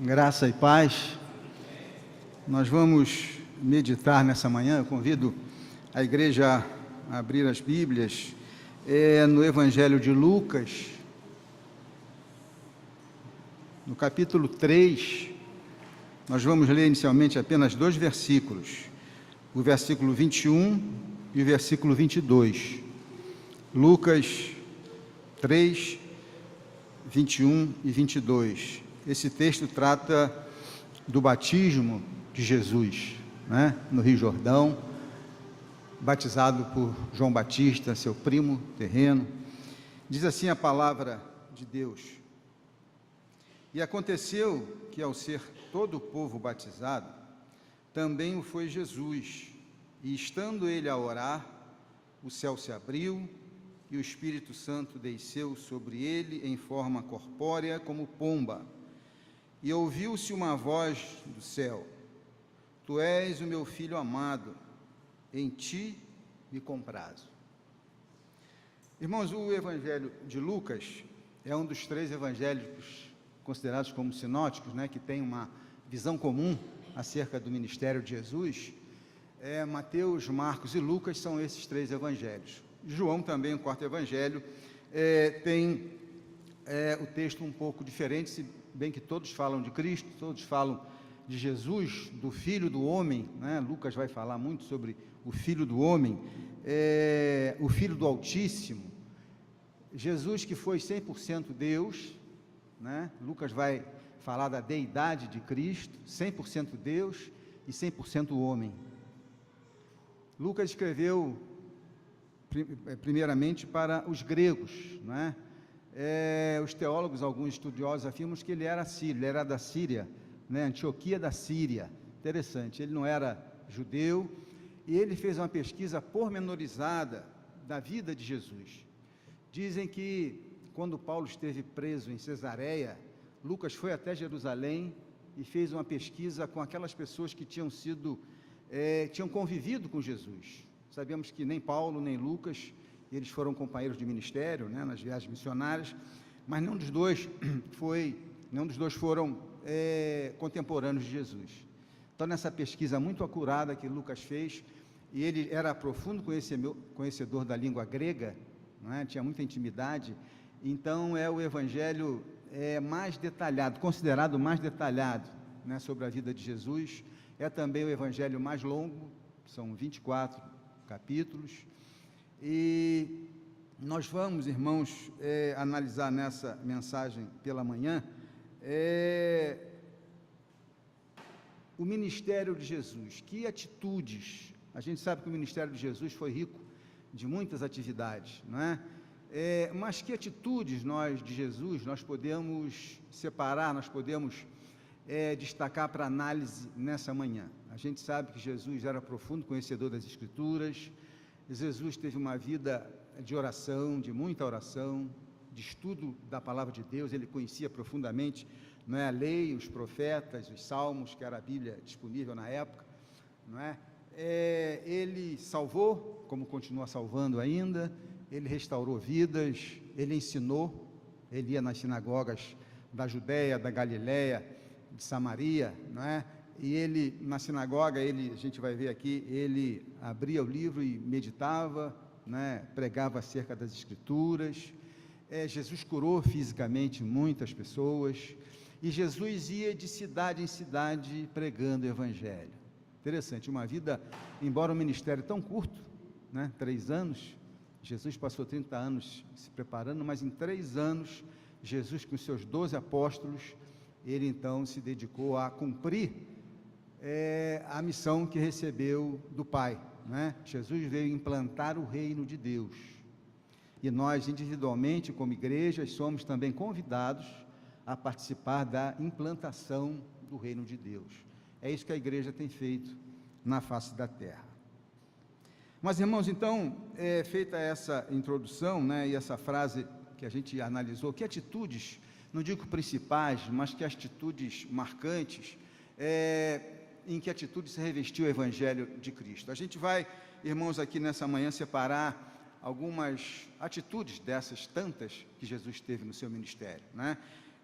Graça e paz. Nós vamos meditar nessa manhã. Eu convido a igreja a abrir as Bíblias no Evangelho de Lucas, no capítulo 3. Nós vamos ler inicialmente apenas 2 versículos, o versículo 21 e o versículo 22. Lucas 3, 21 e 22. Esse texto trata do batismo de Jesus, no Rio Jordão, batizado por João Batista, seu primo terreno. Diz assim a palavra de Deus: E aconteceu que, ao ser todo o povo batizado, também o foi Jesus, e estando ele a orar, o céu se abriu, e o Espírito Santo desceu sobre ele em forma corpórea como pomba. E ouviu-se uma voz do céu: Tu és o meu filho amado, em ti me comprazo. Irmãos, o Evangelho de Lucas é um dos 3 evangelhos considerados como sinóticos, que tem uma visão comum acerca do ministério de Jesus. Mateus, Marcos e Lucas são esses 3 evangelhos. João também, o 4º evangelho, tem o texto um pouco diferente, se bem que todos falam de Cristo, todos falam de Jesus, do Filho do Homem, Lucas vai falar muito sobre o Filho do Homem, o Filho do Altíssimo, Jesus que foi 100% Deus, Lucas vai falar da deidade de Cristo, 100% Deus e 100% homem. Lucas escreveu primeiramente para os gregos, os teólogos, alguns estudiosos afirmam que ele era sírio, ele era da Síria, Antioquia da Síria. Interessante, ele não era judeu, e ele fez uma pesquisa pormenorizada da vida de Jesus. Dizem que quando Paulo esteve preso em Cesareia, Lucas foi até Jerusalém e fez uma pesquisa com aquelas pessoas que tinham convivido com Jesus. Sabemos que nem Paulo, nem Lucas, eles foram companheiros de ministério, nas viagens missionárias, mas nenhum dos dois foram contemporâneos de Jesus. Então, nessa pesquisa muito acurada que Lucas fez, e ele era profundo conhecedor da língua grega, tinha muita intimidade, então é o evangelho mais detalhado, considerado mais detalhado, sobre a vida de Jesus. É também o evangelho mais longo, são 24 capítulos, e nós vamos, irmãos, analisar nessa mensagem pela manhã o ministério de Jesus. Que atitudes? A gente sabe que o ministério de Jesus foi rico de muitas atividades, mas que atitudes de Jesus nós podemos separar, nós podemos destacar para análise nessa manhã? A gente sabe que Jesus era profundo conhecedor das Escrituras. Jesus teve uma vida de oração, de muita oração, de estudo da palavra de Deus. Ele conhecia profundamente a lei, os profetas, os salmos, que era a Bíblia disponível na época, ele salvou, como continua salvando ainda, ele restaurou vidas, ele ensinou, ele ia nas sinagogas da Judéia, da Galiléia, de Samaria, e ele, na sinagoga, a gente vai ver aqui, ele abria o livro e meditava, pregava acerca das Escrituras. Jesus curou fisicamente muitas pessoas, e Jesus ia de cidade em cidade pregando o Evangelho. Interessante, uma vida, embora um ministério tão curto, 3 anos, Jesus passou 30 anos se preparando, mas em 3 anos, Jesus com seus 12 apóstolos, ele então se dedicou a cumprir a missão que recebeu do Pai. Jesus veio implantar o reino de Deus, e nós individualmente como igrejas somos também convidados a participar da implantação do reino de Deus. É isso que a igreja tem feito na face da terra. Mas, irmãos, então, feita essa introdução, e essa frase que a gente analisou, que atitudes, não digo principais, mas que atitudes marcantes, em que atitude se revestiu o Evangelho de Cristo? A gente vai, irmãos, aqui nessa manhã separar algumas atitudes dessas tantas que Jesus teve no seu ministério,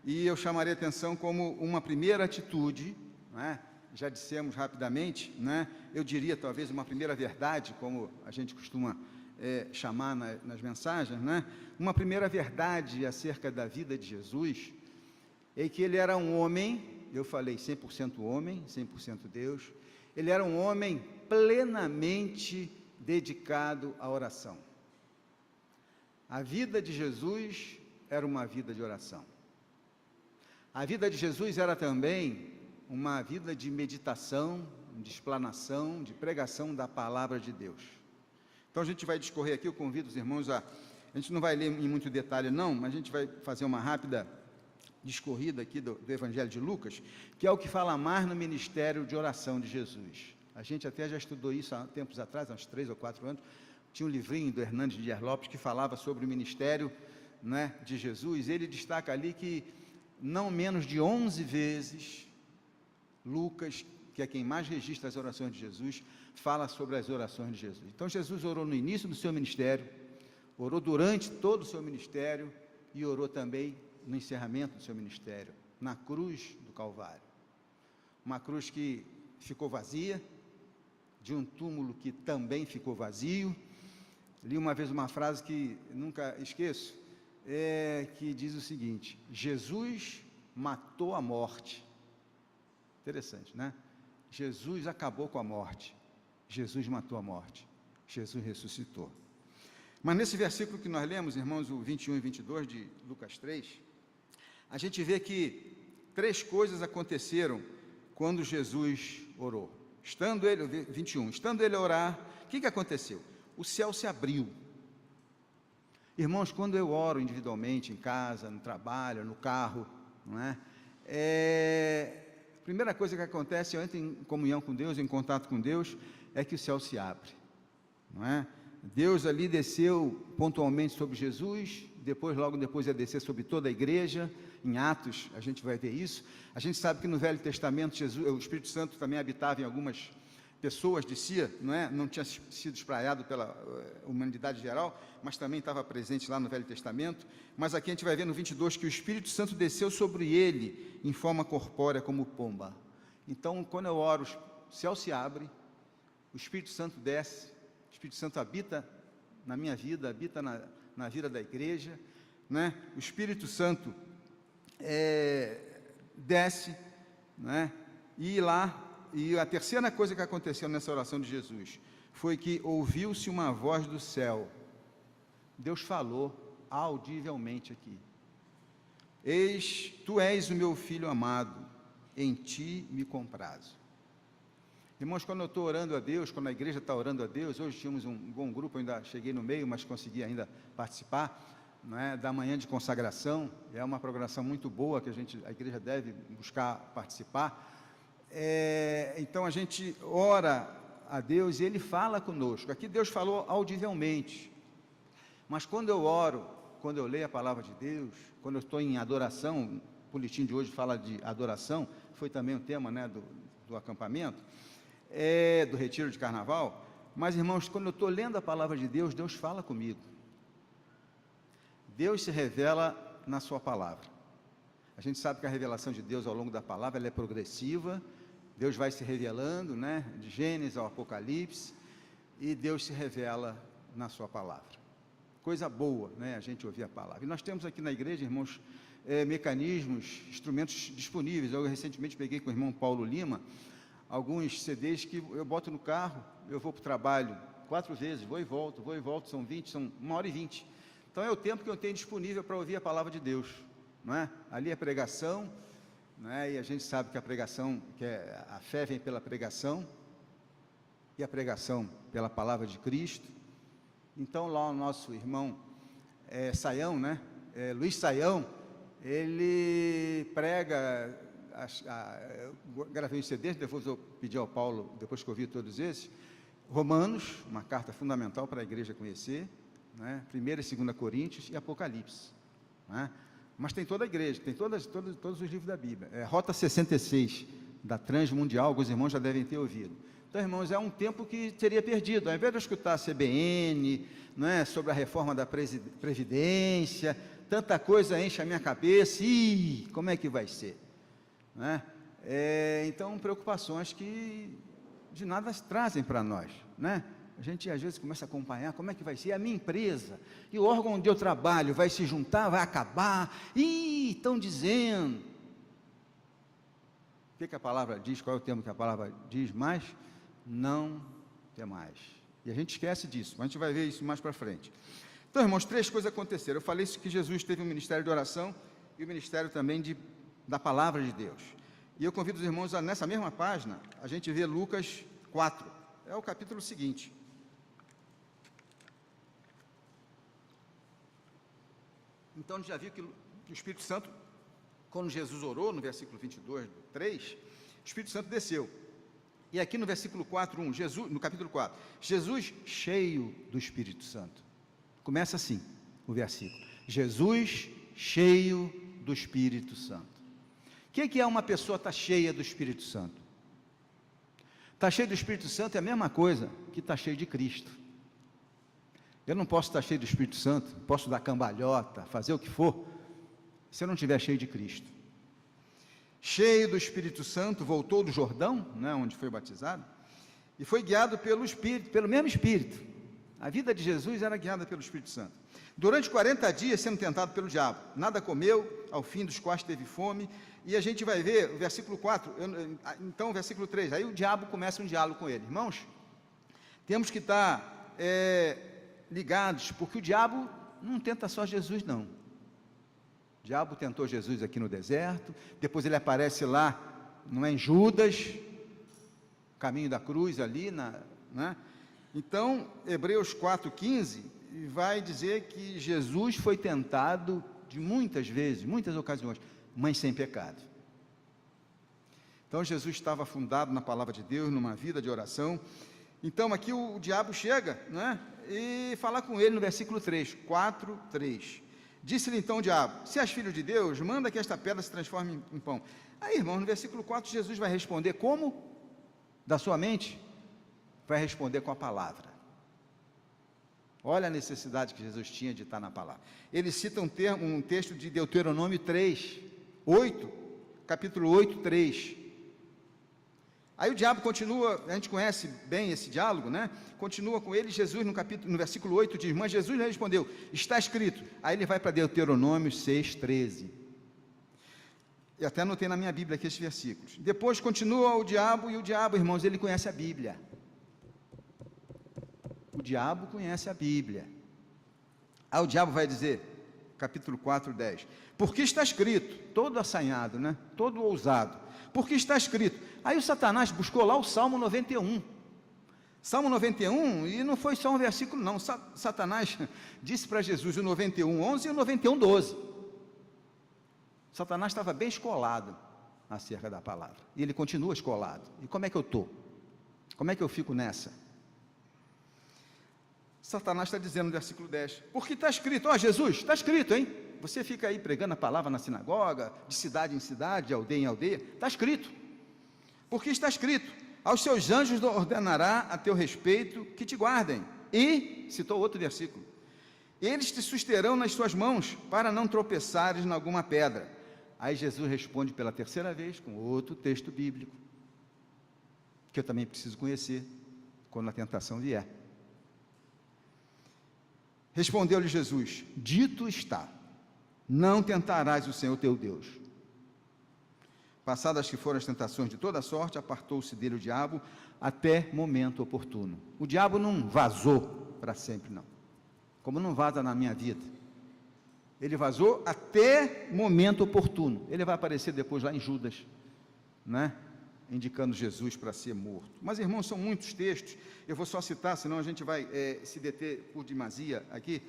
e eu chamaria a atenção como uma primeira atitude, não é? Já dissemos rapidamente, né? Eu diria talvez uma primeira verdade, como a gente costuma chamar nas mensagens, né? Uma primeira verdade acerca da vida de Jesus é que ele era um homem, eu falei 100% homem, 100% Deus, ele era um homem plenamente dedicado à oração. A vida de Jesus era uma vida de oração. A vida de Jesus era também uma vida de meditação, de explanação, de pregação da palavra de Deus. Então a gente vai discorrer aqui, eu convido os irmãos a gente não vai ler em muito detalhe não, mas a gente vai fazer uma rápida discorrida aqui do Evangelho de Lucas, que é o que fala mais no ministério de oração de Jesus. A gente até já estudou isso há tempos atrás, há uns 3 ou 4 anos, tinha um livrinho do Hernandes de Lopes que falava sobre o ministério, né, de Jesus. Ele destaca ali que não menos de 11 vezes, Lucas, que é quem mais registra as orações de Jesus, fala sobre as orações de Jesus. Então Jesus orou no início do seu ministério, orou durante todo o seu ministério e orou também no encerramento do seu ministério, na cruz do Calvário. Uma cruz que ficou vazia, de um túmulo que também ficou vazio. Li uma vez uma frase que nunca esqueço, que diz o seguinte: Jesus matou a morte. Interessante, né? Jesus acabou com a morte, Jesus matou a morte, Jesus ressuscitou. Mas nesse versículo que nós lemos, irmãos, o 21 e 22 de Lucas 3, a gente vê que 3 coisas aconteceram quando Jesus orou. Estando ele, 21, estando ele a orar, o que aconteceu? O céu se abriu. Irmãos, quando eu oro individualmente, em casa, no trabalho, no carro, não é? A primeira coisa que acontece, eu entro em comunhão com Deus, em contato com Deus, é que o céu se abre, não é? Deus ali desceu pontualmente sobre Jesus, logo depois ia descer sobre toda a igreja. Em Atos a gente vai ver isso. A gente sabe que no Velho Testamento o Espírito Santo também habitava em algumas pessoas, descia, não é? Não tinha sido espraiado pela humanidade geral, mas também estava presente lá no Velho Testamento. Mas aqui a gente vai ver no 22 que o Espírito Santo desceu sobre ele em forma corpórea como pomba. Então, quando eu oro, o céu se abre, o Espírito Santo desce, o Espírito Santo habita na minha vida, habita na vida da igreja, né? O Espírito Santo desce, né? E a terceira coisa que aconteceu nessa oração de Jesus foi que ouviu-se uma voz do céu. Deus falou audivelmente aqui: eis, tu és o meu filho amado, em ti me comprazo. Irmãos, quando eu estou orando a Deus, quando a igreja está orando a Deus, hoje tínhamos um bom grupo, eu ainda cheguei no meio, mas consegui ainda participar, não é, da manhã de consagração. É uma programação muito boa que a igreja deve buscar participar. Então a gente ora a Deus e Ele fala conosco. Aqui Deus falou audivelmente, mas quando eu oro, quando eu leio a palavra de Deus, quando eu estou em adoração, o boletim de hoje fala de adoração, foi também o tema, né, do acampamento, do retiro de carnaval. Mas, irmãos, quando eu estou lendo a palavra de Deus, Deus fala comigo. Deus se revela na sua palavra. A gente sabe que a revelação de Deus ao longo da palavra ela é progressiva. Deus vai se revelando, né, de Gênesis ao Apocalipse, e Deus se revela na sua palavra. Coisa boa, né, a gente ouvir a palavra. E nós temos aqui na igreja, irmãos, mecanismos, instrumentos disponíveis. Eu recentemente peguei com o irmão Paulo Lima alguns CDs que eu boto no carro, eu vou para o trabalho 4 vezes, vou e volto, são 1h20. Então é o tempo que eu tenho disponível para ouvir a palavra de Deus, não é? Ali é pregação, não é? E a gente sabe que a pregação, a fé vem pela pregação, e a pregação pela palavra de Cristo. Então lá o nosso irmão Saião, né? Luiz Saião, ele prega, eu gravei os CDs, depois eu pedi ao Paulo, depois que eu ouvi todos esses, Romanos, uma carta fundamental para a igreja conhecer, né? 1 e 2 Coríntios e Apocalipse, né? Mas tem toda a igreja, tem todos os livros da Bíblia. Rota 66 da Transmundial, alguns irmãos já devem ter ouvido. Então, irmãos, é um tempo que teria perdido. Ao invés de eu escutar a CBN, né, sobre a reforma da Previdência, tanta coisa enche a minha cabeça, e como é que vai ser? Né? Então, preocupações que de nada trazem para nós, né? A gente às vezes começa a acompanhar, como é que vai ser a minha empresa, e o órgão onde eu trabalho vai se juntar, vai acabar, estão dizendo, o que a palavra diz, qual é o termo que a palavra diz mais? Não temais, e a gente esquece disso, mas a gente vai ver isso mais para frente. Então, irmãos, 3 coisas aconteceram. Eu falei isso, que Jesus teve um ministério de oração, e o ministério também da palavra de Deus, e eu convido os irmãos a, nessa mesma página, a gente vê Lucas 4, é o capítulo seguinte. Então, já viu que o Espírito Santo, quando Jesus orou, no versículo 22, 3, o Espírito Santo desceu. E aqui no versículo 4:1, Jesus, no capítulo 4, Jesus cheio do Espírito Santo. Começa assim, o versículo. Jesus cheio do Espírito Santo. O que é uma pessoa estar cheia do Espírito Santo? Estar cheio do Espírito Santo é a mesma coisa que estar cheio de Cristo. Eu não posso estar cheio do Espírito Santo, posso dar cambalhota, fazer o que for, se eu não estiver cheio de Cristo. Cheio do Espírito Santo, voltou do Jordão, né, onde foi batizado, e foi guiado pelo Espírito, pelo mesmo Espírito. A vida de Jesus era guiada pelo Espírito Santo. Durante 40 dias sendo tentado pelo diabo, nada comeu, ao fim dos quais teve fome, e a gente vai ver o versículo 4, então o versículo 3, aí o diabo começa um diálogo com ele. Irmãos, temos que estar ligados, porque o diabo não tenta só Jesus, não. O diabo tentou Jesus aqui no deserto, depois ele aparece lá, não é, em Judas, caminho da cruz ali, né? Então, Hebreus 4:15, vai dizer que Jesus foi tentado de muitas vezes, muitas ocasiões, mas sem pecado. Então, Jesus estava fundado na palavra de Deus, numa vida de oração. Então, aqui o diabo chega, né, e fala com ele no versículo 3, 4:3. Disse-lhe então o diabo: se és filho de Deus, manda que esta pedra se transforme em pão. Aí, irmão, no versículo 4, Jesus vai responder como? Da sua mente? Vai responder com a palavra. Olha a necessidade que Jesus tinha de estar na palavra. Ele cita um texto de Deuteronômio 3, 8, capítulo 8, 3. Aí o diabo continua, a gente conhece bem esse diálogo, né? Continua com ele, Jesus no versículo 8 diz, mas Jesus lhe respondeu, está escrito. Aí ele vai para Deuteronômio 6, 13. Eu até anotei na minha Bíblia aqui esses versículos. Depois continua o diabo, e o diabo, irmãos, ele conhece a Bíblia. O diabo conhece a Bíblia. Aí o diabo vai dizer, capítulo 4, 10, porque está escrito, todo assanhado, né? Todo ousado, porque está escrito. Aí o Satanás buscou lá o Salmo 91. Salmo 91, e não foi só um versículo não, Satanás disse para Jesus o 91, 11 e o 91, 12. Satanás estava bem escolado acerca da palavra, e ele continua escolado. E como é que eu estou? Como é que eu fico nessa? Satanás está dizendo no versículo 10, porque está escrito, ó Jesus, está escrito, hein? Você fica aí pregando a palavra na sinagoga, de cidade em cidade, de aldeia em aldeia, está escrito, porque está escrito, aos seus anjos ordenará a teu respeito que te guardem, e, citou outro versículo, eles te susterão nas suas mãos, para não tropeçares em alguma pedra. Aí Jesus responde pela terceira vez, com outro texto bíblico, que eu também preciso conhecer, quando a tentação vier. Respondeu-lhe Jesus, dito está, não tentarás o Senhor teu Deus. Passadas que foram as tentações de toda sorte, apartou-se dele o diabo até momento oportuno. O diabo não vazou para sempre, não. Como não vaza na minha vida. Ele vazou até momento oportuno. Ele vai aparecer depois lá em Judas, né? Indicando Jesus para ser morto. Mas, irmãos, são muitos textos, eu vou só citar, senão a gente vai se deter por demasia aqui,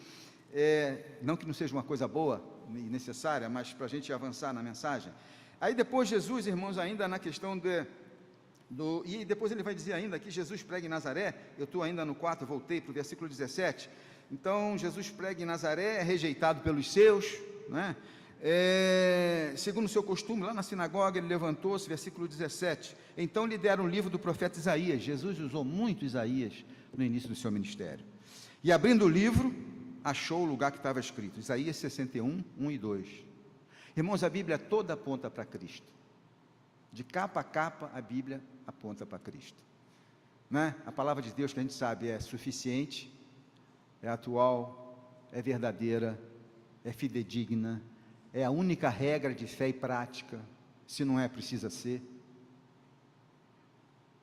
não que não seja uma coisa boa e necessária, mas para a gente avançar na mensagem. Aí depois Jesus, irmãos, ainda na questão e depois ele vai dizer ainda que Jesus prega em Nazaré, eu estou ainda no 4, voltei para o versículo 17, então Jesus prega em Nazaré, é rejeitado pelos seus, né? Segundo o seu costume, lá na sinagoga ele levantou-se, versículo 17, então lhe deram o livro do profeta Isaías. Jesus usou muito Isaías no início do seu ministério, e abrindo o livro, achou o lugar que estava escrito, Isaías 61, 1 e 2. Irmãos, a Bíblia toda aponta para Cristo. De capa a capa, a Bíblia aponta para Cristo. Né? A palavra de Deus, que a gente sabe, é suficiente, é atual, é verdadeira, é fidedigna, é a única regra de fé e prática. Se não é, precisa ser.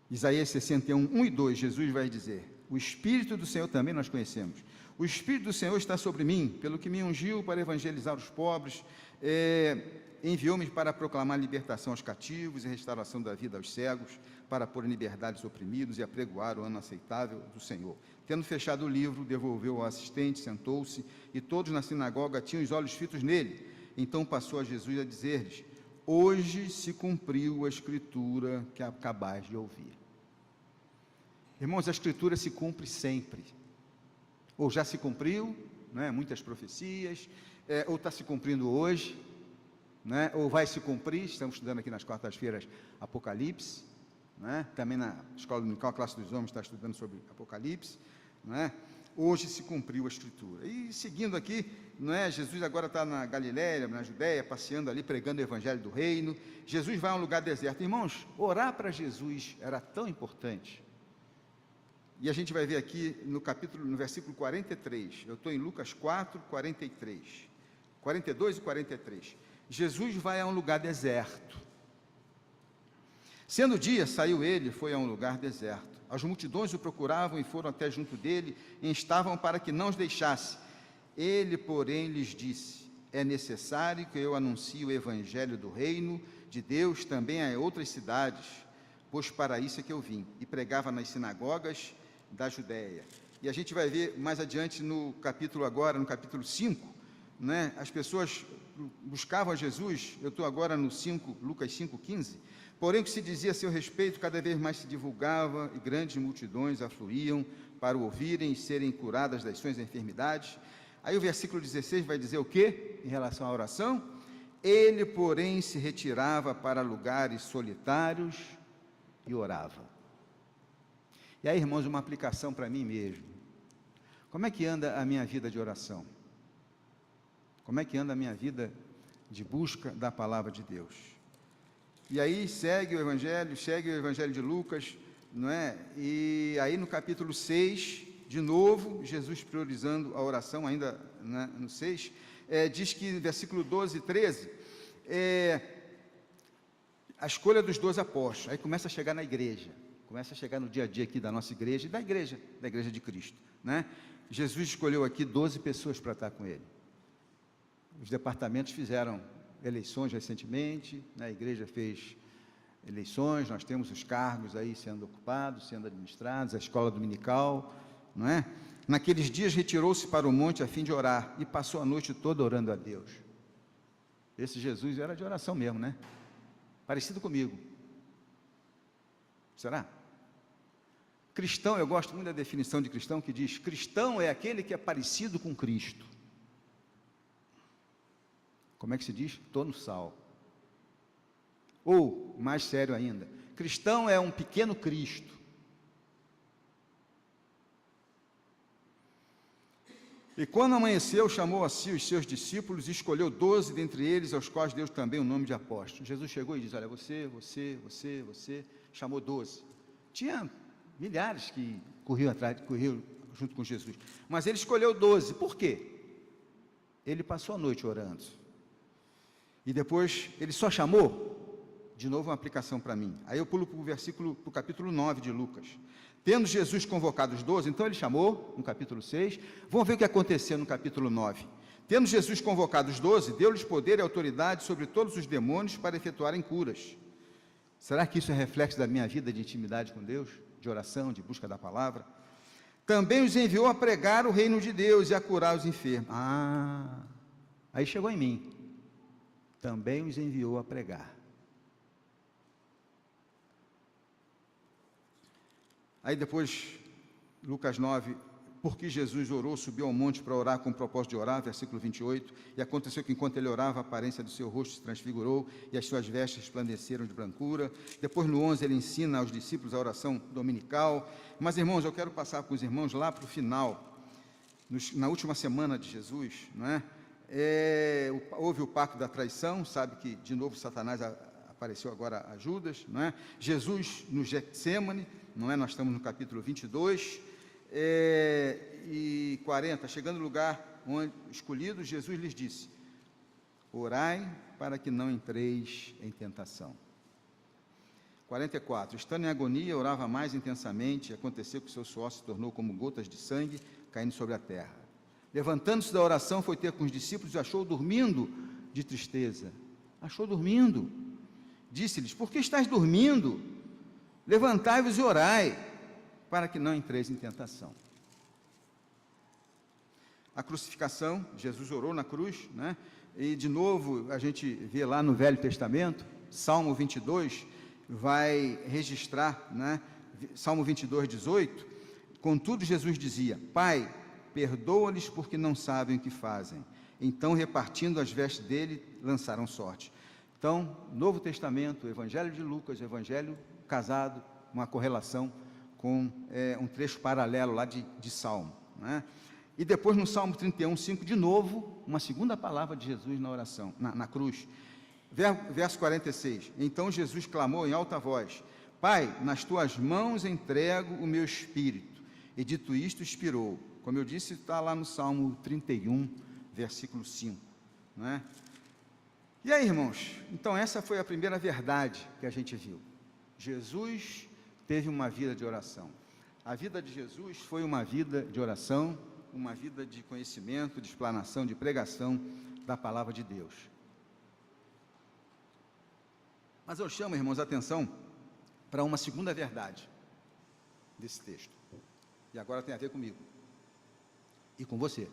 Isaías 61, 1 e 2, Jesus vai dizer: o Espírito do Senhor, também nós conhecemos, o Espírito do Senhor está sobre mim, pelo que me ungiu para evangelizar os pobres, enviou-me para proclamar libertação aos cativos e restauração da vida aos cegos, para pôr em liberdade os oprimidos e apregoar o ano aceitável do Senhor. Tendo fechado o livro, devolveu ao assistente, sentou-se, e todos na sinagoga tinham os olhos fitos nele. Então passou a Jesus a dizer-lhes: hoje se cumpriu a Escritura que acabais de ouvir. Irmãos, a Escritura se cumpre sempre. Ou já se cumpriu, né, muitas profecias, ou está se cumprindo hoje, né, ou vai se cumprir. Estamos estudando aqui nas quartas-feiras Apocalipse, né, também na escola dominical, a classe dos homens está estudando sobre Apocalipse, né. Hoje se cumpriu a Escritura. E seguindo aqui, né, Jesus agora está na Galiléia, na Judéia, passeando ali, pregando o Evangelho do Reino. Jesus vai a um lugar deserto. Irmãos, orar para Jesus era tão importante. E a gente vai ver aqui no versículo 43, eu estou em Lucas 4, 43, 42 e 43. Jesus vai a um lugar deserto. Sendo dia, saiu ele e foi a um lugar deserto. As multidões o procuravam e foram até junto dele, e instavam para que não os deixasse. Ele, porém, lhes disse: é necessário que eu anuncie o evangelho do reino de Deus também a outras cidades, pois para isso é que eu vim. E pregava nas sinagogas da Judéia. E a gente vai ver mais adiante no capítulo 5, né, as pessoas buscavam a Jesus. Eu estou agora no 5, Lucas 5,15, porém o que se dizia a seu respeito cada vez mais se divulgava, e grandes multidões afluíam para o ouvirem e serem curadas das suas enfermidades. Aí o versículo 16 vai dizer o quê? Em relação à oração: ele, porém, se retirava para lugares solitários e orava. E aí, irmãos, uma aplicação para mim mesmo. Como é que anda a minha vida de oração? Como é que anda a minha vida de busca da palavra de Deus? E aí segue o Evangelho de Lucas, não é? E aí no capítulo 6, de novo, Jesus priorizando a oração, ainda, né, no 6, diz que no versículo 12 e 13, a escolha dos 12 apóstolos. Aí começa a chegar na igreja. Começa a chegar no dia a dia aqui da nossa igreja e da igreja de Cristo, né? Jesus escolheu aqui 12 pessoas para estar com ele. Os departamentos fizeram eleições recentemente, né? A igreja fez eleições, nós temos os cargos aí sendo ocupados, sendo administrados, a escola dominical, não é? Naqueles dias retirou-se para o monte a fim de orar, e passou a noite toda orando a Deus. Esse Jesus era de oração mesmo, né? Parecido comigo. Será? Cristão, eu gosto muito da definição de cristão, que diz: cristão é aquele que é parecido com Cristo. Como é que se diz? Estou no sal. Ou, mais sério ainda, cristão é um pequeno Cristo. E quando amanheceu, chamou a si os seus discípulos e escolheu 12 dentre eles, aos quais deu também o nome de apóstolos. Jesus chegou e disse: olha, você, chamou 12. Tinha milhares que corriam junto com Jesus, mas ele escolheu 12. Por quê? Ele passou a noite orando, e depois ele só chamou. De novo uma aplicação para mim. Aí eu pulo para o capítulo 9 de Lucas. Tendo Jesus convocado os 12, então ele chamou, no capítulo 6, vamos ver o que aconteceu no capítulo 9. Tendo Jesus convocado os 12, deu-lhes poder e autoridade sobre todos os demônios para efetuarem curas. Será que isso é reflexo da minha vida de intimidade com Deus, de oração, de busca da palavra? Também os enviou a pregar o reino de Deus e a curar os enfermos. Aí chegou em mim. Também os enviou a pregar. Aí depois, Lucas 9, porque Jesus orou, subiu ao monte para orar com o propósito de orar, versículo 28, e aconteceu que enquanto ele orava, a aparência do seu rosto se transfigurou, e as suas vestes resplandeceram de brancura. Depois no 11 ele ensina aos discípulos a oração dominical. Mas irmãos, eu quero passar com os irmãos lá para o final, na última semana de Jesus, não é? Houve o pacto da traição, sabe que de novo Satanás apareceu agora a Judas, não é? Jesus no Getsêmani, não é? Nós estamos no capítulo 22, e 40, chegando no lugar escolhido, Jesus lhes disse: orai para que não entreis em tentação. 44, estando em agonia, orava mais intensamente, e aconteceu que o seu suor se tornou como gotas de sangue caindo sobre a terra. Levantando-se da oração, foi ter com os discípulos e achou dormindo de tristeza. Achou dormindo. Disse-lhes: por que estáis dormindo? Levantai-vos e orai, para que não entreis em tentação. A crucificação, Jesus orou na cruz, né? E de novo a gente vê lá no Velho Testamento, Salmo 22, vai registrar, né? Salmo 22, 18, contudo Jesus dizia: Pai, perdoa-lhes porque não sabem o que fazem. Então, repartindo as vestes dele, lançaram sorte. Então, Novo Testamento, o Evangelho de Lucas, o Evangelho casado, uma correlação com um trecho paralelo lá de Salmo, né? E depois no Salmo 31, 5, de novo, uma segunda palavra de Jesus na oração, na cruz. Verso 46, então Jesus clamou em alta voz: Pai, nas tuas mãos entrego o meu espírito. E dito isto, expirou. Como eu disse, está lá no Salmo 31, versículo 5. Não é? E aí, irmãos, então essa foi a primeira verdade que a gente viu. Jesus teve uma vida de oração. A vida de Jesus foi uma vida de oração, uma vida de conhecimento, de explanação, de pregação da palavra de Deus. Mas eu chamo, irmãos, a atenção para uma segunda verdade desse texto. E agora tem a ver comigo e com você.